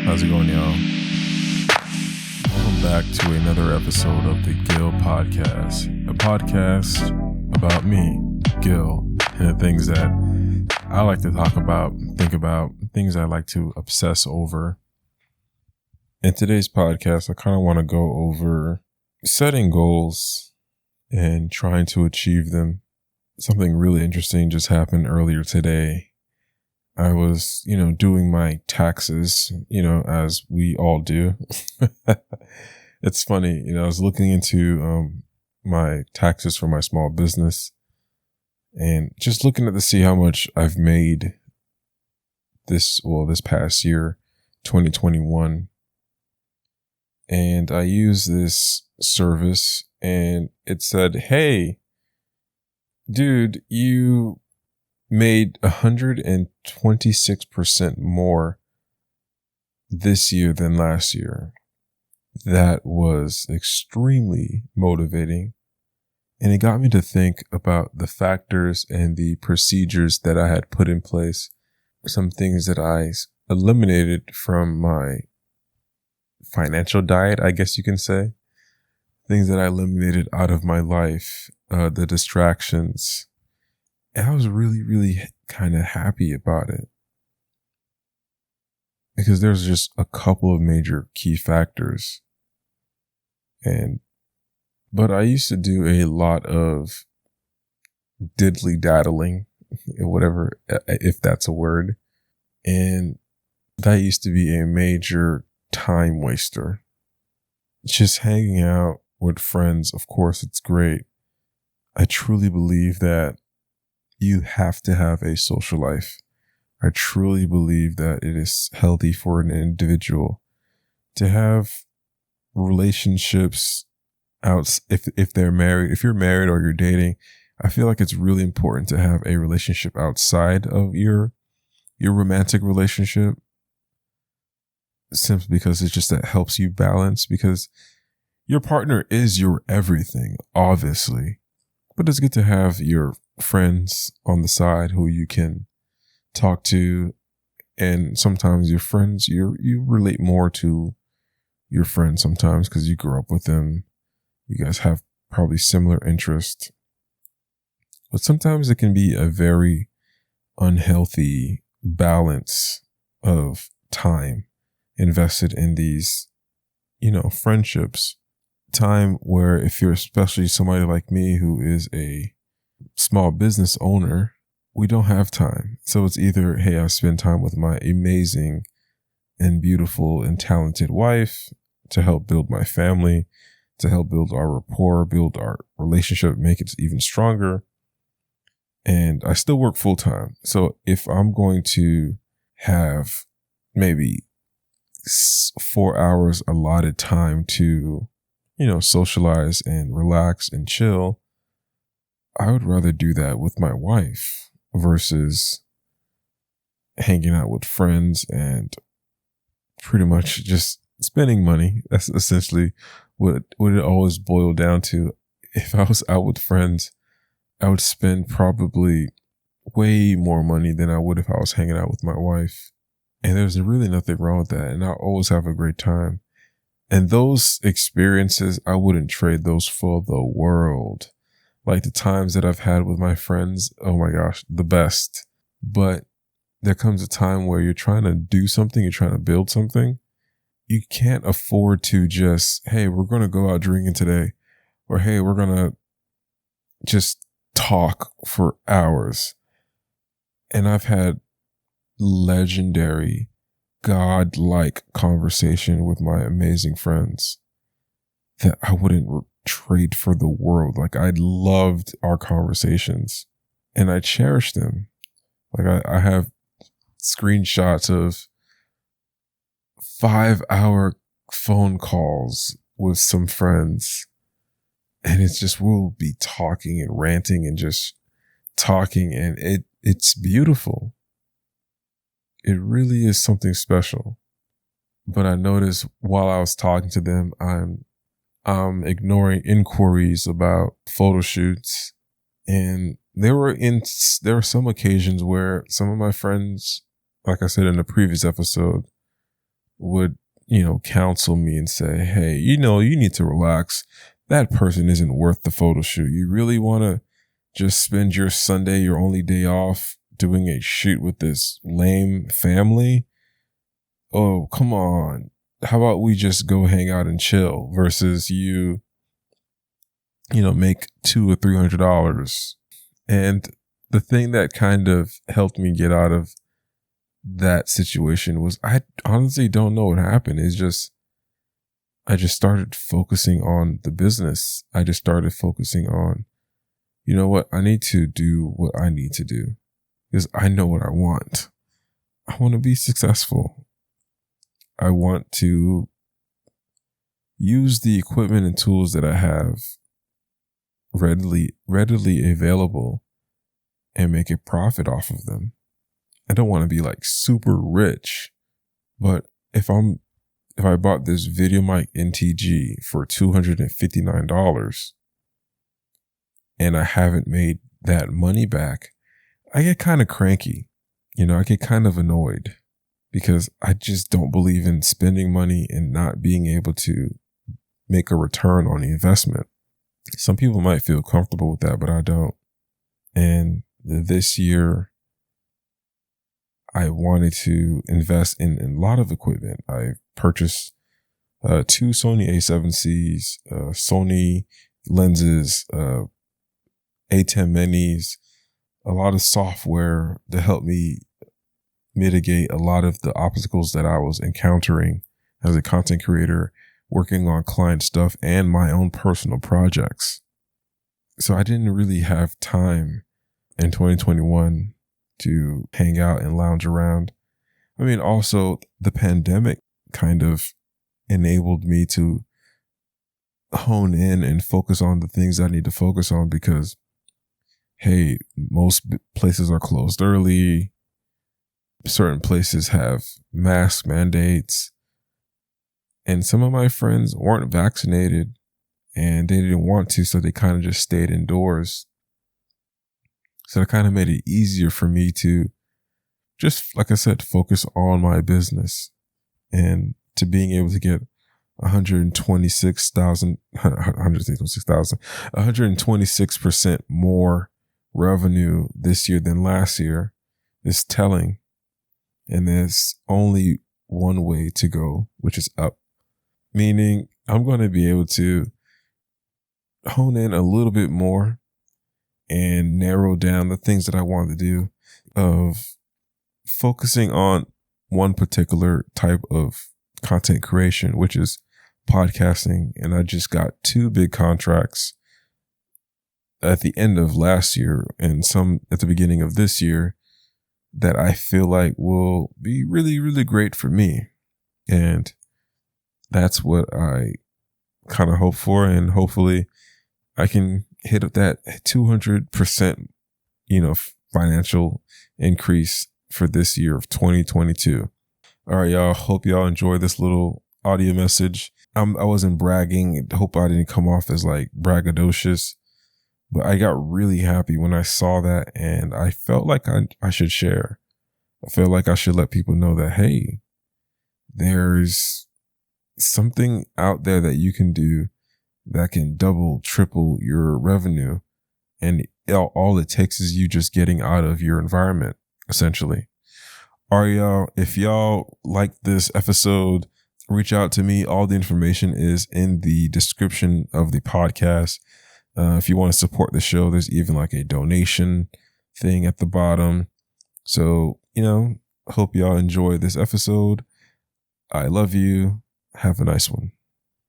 How's it going, y'all? Welcome back to another episode of the Gil Podcast, a podcast about me, Gil, and the things that I like to talk about, think about, things I like to obsess over. In today's podcast, I kind of want to go over setting goals and trying to achieve them. Something really interesting just happened earlier today. I was, doing my taxes, as we all do. It's funny, I was looking into my taxes for my small business and just looking to see how much I've made this past year, 2021. And I used this service and it said, hey, dude, you made 126% more this year than last year. That was extremely motivating. And it got me to think about the factors and the procedures that I had put in place. Some things that I eliminated from my financial diet, I guess you can say. Things that I eliminated out of my life, the distractions. And I was really, really kind of happy about it. Because there's just a couple of major key factors. But I used to do a lot of diddly daddling, whatever, if that's a word. And that used to be a major time waster. Just hanging out with friends, of course, it's great. I truly believe that you have to have a social life. I truly believe that it is healthy for an individual to have relationships out. If they're married, if you're married or you're dating, I feel like it's really important to have a relationship outside of your romantic relationship. Simply because it's just that helps you balance, because your partner is your everything, obviously. But it's good to have your friends on the side who you can talk to. And sometimes your friends, you relate more to your friends sometimes because you grew up with them. You guys have probably similar interests. But sometimes it can be a very unhealthy balance of time invested in these, friendships. Time where if you're especially somebody like me who is a small business owner, we don't have time. So it's either, hey, I spend time with my amazing and beautiful and talented wife to help build my family, to help build our rapport, build our relationship, make it even stronger. And I still work full time. So if I'm going to have maybe 4 hours allotted time to socialize and relax and chill, I would rather do that with my wife versus hanging out with friends and pretty much just spending money. That's essentially what it always boiled down to. If I was out with friends, I would spend probably way more money than I would if I was hanging out with my wife. And there's really nothing wrong with that. And I always have a great time. And those experiences, I wouldn't trade those for the world. Like the times that I've had with my friends, oh my gosh, the best. But there comes a time where you're trying to do something, you're trying to build something. You can't afford to just, hey, we're going to go out drinking today. Or, hey, we're going to just talk for hours. And I've had legendary, God-like conversation with my amazing friends that I wouldn't trade for the world. Like, I loved our conversations and I cherish them. Like, I have screenshots of 5-hour phone calls with some friends, and it's just, we'll be talking and ranting and just talking, and it's beautiful. It really is something special. But I noticed while I was talking to them, I'm ignoring inquiries about photo shoots. And there were some occasions where some of my friends, like I said in the previous episode, would, counsel me and say, hey, you need to relax. That person isn't worth the photo shoot. You really want to just spend your Sunday, your only day off, doing a shoot with this lame family? Oh, come on. How about we just go hang out and chill versus you make $200 or $300. And the thing that kind of helped me get out of that situation was I honestly don't know what happened. I just started focusing on the business. I just started focusing on, you know what? I need to do what I need to do because I know what I want. I want to be successful. I want to use the equipment and tools that I have readily available and make a profit off of them. I don't want to be like super rich, but if I bought this VideoMic NTG for $259 and I haven't made that money back, I get kind of cranky. I get kind of annoyed because I just don't believe in spending money and not being able to make a return on the investment. Some people might feel comfortable with that, but I don't. And this year, I wanted to invest in a lot of equipment. I purchased 2 Sony A7Cs, Sony lenses, A10 minis, a lot of software to help me mitigate a lot of the obstacles that I was encountering as a content creator, working on client stuff and my own personal projects. So I didn't really have time in 2021 to hang out and lounge around. I mean, also the pandemic kind of enabled me to hone in and focus on the things I need to focus on because, hey, most places are closed early. Certain places have mask mandates. And some of my friends weren't vaccinated and they didn't want to, so they kind of just stayed indoors. So it kind of made it easier for me to just, like I said, focus on my business and to being able to get 126% more revenue this year than last year is telling. And there's only one way to go, which is up. Meaning I'm going to be able to hone in a little bit more and narrow down the things that I want to do of focusing on one particular type of content creation, which is podcasting. And I just got 2 big contracts at the end of last year and some at the beginning of this year that I feel like will be really, really great for me. And that's what I kind of hope for. And hopefully I can hit that 200%, financial increase for this year of 2022. All right, y'all. Hope y'all enjoy this little audio message. I wasn't bragging. Hope I didn't come off as like braggadocious, but I got really happy when I saw that and I felt like I should share. I felt like I should let people know that, hey, there's something out there that you can do that can double, triple your revenue. And all it takes is you just getting out of your environment, essentially. All right, y'all. If y'all like this episode, reach out to me. All the information is in the description of the podcast. If you want to support the show, there's even like a donation thing at the bottom. So, hope y'all enjoy this episode. I love you. Have a nice one.